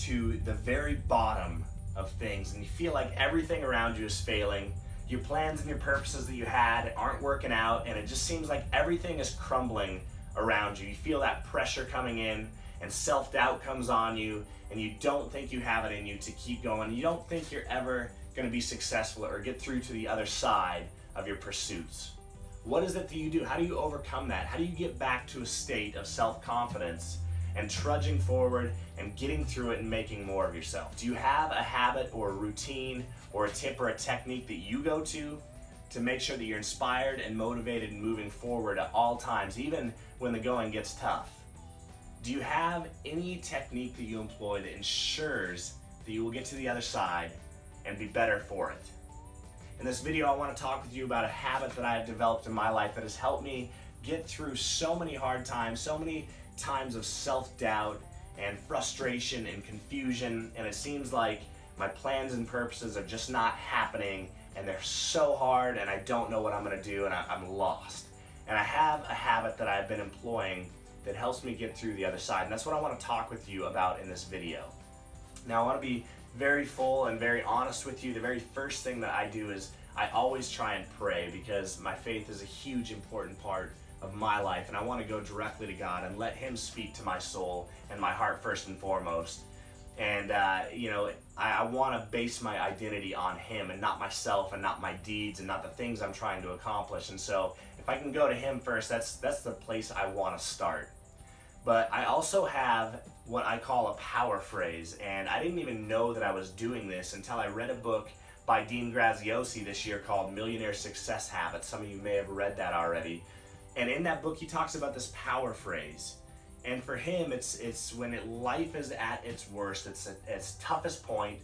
to the very bottom of things and you feel like everything around you is failing. Your plans and your purposes that you had aren't working out, and it just seems like everything is crumbling around you. You feel that pressure coming in, and self-doubt comes on you, and you don't think you have it in you to keep going. You don't think you're ever going to be successful or get through to the other side of your pursuits. What is it that you do? How do you overcome that? How do you get back to a state of self-confidence and trudging forward and getting through it and making more of yourself? Do you have a habit or a routine or a tip or a technique that you go to make sure that you're inspired and motivated and moving forward at all times, even when the going gets tough? Do you have any technique that you employ that ensures that you will get to the other side and be better for it? In this video, I want to talk with you about a habit that I have developed in my life that has helped me get through so many hard times, so many times of self-doubt and frustration and confusion, and it seems like my plans and purposes are just not happening, and they're so hard, and I don't know what I'm going to do, and I'm lost. And I have a habit that I've been employing that helps me get through the other side, and that's what I want to talk with you about in this video. Now, I want to be very full and very honest with you. The very first thing that I do is I always try and pray, because my faith is a huge important part of my life, and I want to go directly to God and let Him speak to my soul and my heart first and foremost. And I want to base my identity on Him and not myself and not my deeds and not the things I'm trying to accomplish. And so if I can go to Him first, that's the place I want to start. But I also have what I call a power phrase, and I didn't even know that I was doing this until I read a book by Dean Graziosi this year called Millionaire Success Habits. Some of you may have read that already. And in that book, he talks about this power phrase. And for him, it's when life is at its worst, it's at its toughest point,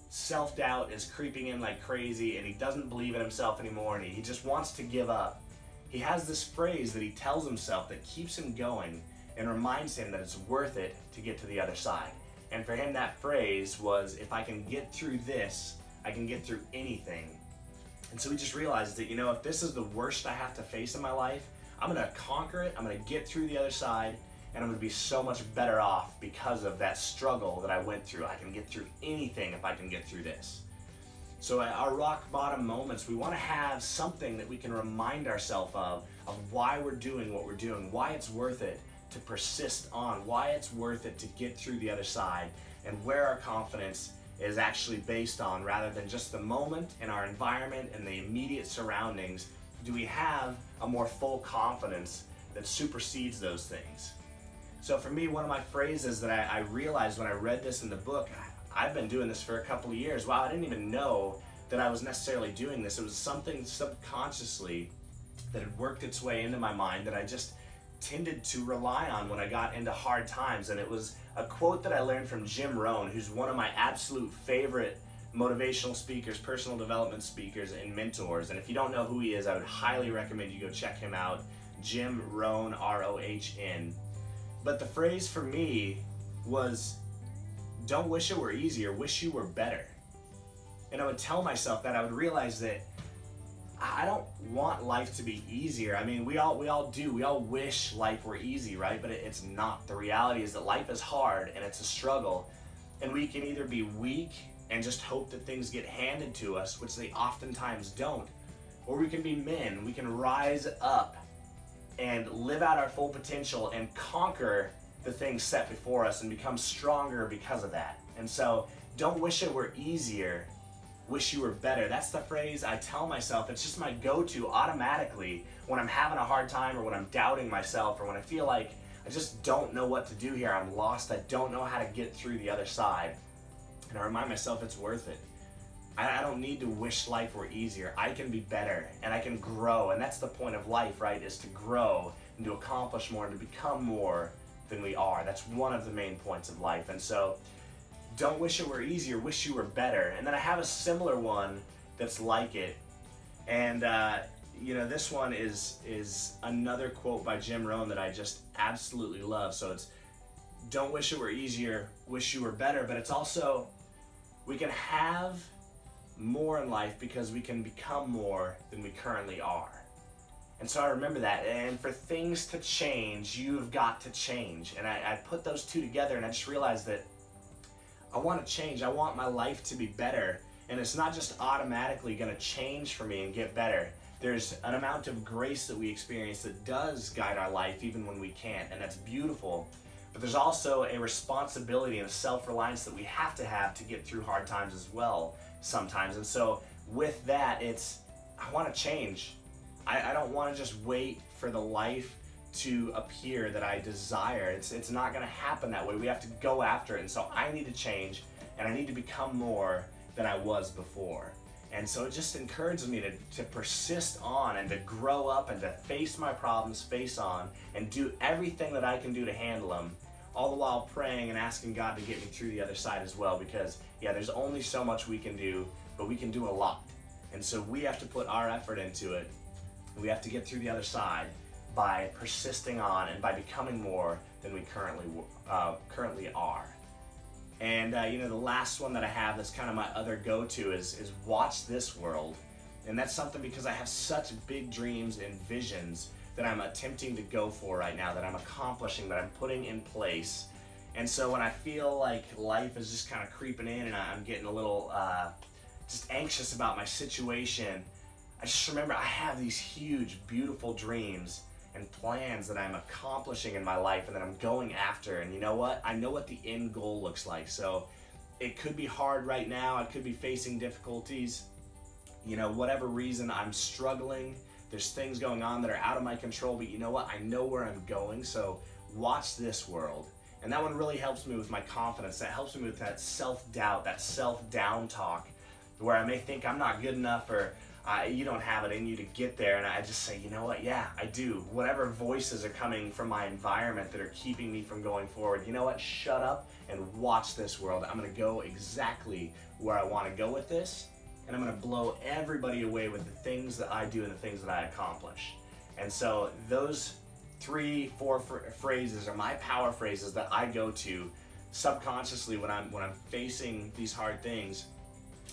self-doubt is creeping in like crazy, and he doesn't believe in himself anymore, and he just wants to give up. He has this phrase that he tells himself that keeps him going and reminds him that it's worth it to get to the other side. And for him, that phrase was, if I can get through this, I can get through anything. And so he just realized that, if this is the worst I have to face in my life, I'm going to conquer it, I'm going to get through the other side, and I'm going to be so much better off because of that struggle that I went through. I can get through anything if I can get through this. So at our rock bottom moments, we want to have something that we can remind ourselves of why we're doing what we're doing, why it's worth it to persist on, why it's worth it to get through the other side, and where our confidence is actually based on, rather than just the moment and our environment and the immediate surroundings. Do we have a more full confidence that supersedes those things? So for me, one of my phrases that I realized when I read this in the book, I've been doing this for a couple of years. Wow, I didn't even know that I was necessarily doing this. It was something subconsciously that had worked its way into my mind that I just tended to rely on when I got into hard times. And it was a quote that I learned from Jim Rohn, who's one of my absolute favorite motivational speakers, personal development speakers, and mentors. And if you don't know who he is, I would highly recommend you go check him out. Jim Rohn, R-O-H-N. But the phrase for me was, don't wish it were easier, wish you were better. And I would tell myself that. I would realize that I don't want life to be easier. I mean, we all do. We all wish life were easy, right? But it's not. The reality is that life is hard and it's a struggle. And we can either be weak and just hope that things get handed to us, which they oftentimes don't. Or we can be men. We can rise up and live out our full potential and conquer the things set before us and become stronger because of that. And so, don't wish it were easier, wish you were better. That's the phrase I tell myself. It's just my go-to automatically when I'm having a hard time, or when I'm doubting myself, or when I feel like I just don't know what to do here. I'm lost. I don't know how to get through the other side. And I remind myself it's worth it. I don't need to wish life were easier. I can be better and I can grow. And that's the point of life, right? Is to grow and to accomplish more and to become more than we are. That's one of the main points of life. And so don't wish it were easier, wish you were better. And then I have a similar one that's like it. And this one is another quote by Jim Rohn that I just absolutely love. So it's, don't wish it were easier, wish you were better. But it's also, we can have more in life because we can become more than we currently are. And so I remember that. And for things to change, you've got to change. And I put those two together, and I just realized that I want to change. I want my life to be better. And it's not just automatically going to change for me and get better. There's an amount of grace that we experience that does guide our life even when we can't, and that's beautiful. But there's also a responsibility and a self-reliance that we have to get through hard times as well sometimes. And so with that, I want to change. I don't want to just wait for the life to appear that I desire. It's not going to happen that way. We have to go after it. And so I need to change, and I need to become more than I was before. And so it just encourages me to persist on and to grow up and to face my problems face on and do everything that I can do to handle them, all the while praying and asking God to get me through the other side as well, because there's only so much we can do, but we can do a lot. And so we have to put our effort into it. We have to get through the other side by persisting on and by becoming more than we currently are. And the last one that I have that's kind of my other go-to is watch this world. And that's something because I have such big dreams and visions that I'm attempting to go for right now, that I'm accomplishing, that I'm putting in place. And so when I feel like life is just kind of creeping in and I'm getting a little just anxious about my situation, I just remember I have these huge, beautiful dreams and plans that I'm accomplishing in my life and that I'm going after. And you know what? I know what the end goal looks like. So it could be hard right now. I could be facing difficulties. Whatever reason I'm struggling. There's things going on that are out of my control, but you know what? I know where I'm going. So watch this world. And that one really helps me with my confidence. That helps me with that self-doubt, that self-down talk, where I may think I'm not good enough or you don't have it in you to get there, and I just say, you know what, yeah, I do. Whatever voices are coming from my environment that are keeping me from going forward, you know what, shut up and watch this world. I'm going to go exactly where I want to go with this, and I'm going to blow everybody away with the things that I do and the things that I accomplish. And so those 3-4 phrases are my power phrases that I go to subconsciously when I'm facing these hard things.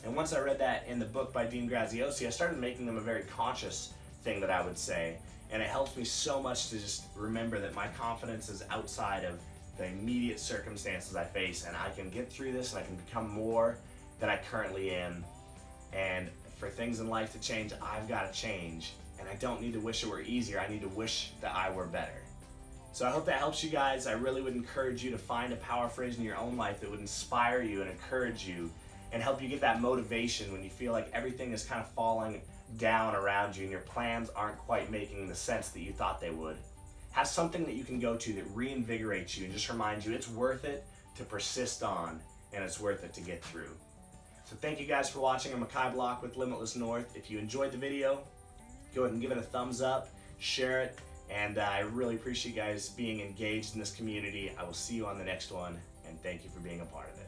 And once I read that in the book by Dean Graziosi, I started making them a very conscious thing that I would say. And it helps me so much to just remember that my confidence is outside of the immediate circumstances I face, and I can get through this and I can become more than I currently am. And for things in life to change, I've got to change. And I don't need to wish it were easier. I need to wish that I were better. So I hope that helps you guys. I really would encourage you to find a power phrase in your own life that would inspire you and encourage you and help you get that motivation when you feel like everything is kind of falling down around you and your plans aren't quite making the sense that you thought they would. Have something that you can go to that reinvigorates you and just reminds you it's worth it to persist on, and it's worth it to get through. So thank you guys for watching. I'm Makai Block with Limitless North. If you enjoyed the video, go ahead and give it a thumbs up, share it, and I really appreciate you guys being engaged in this community. I will see you on the next one, and thank you for being a part of it.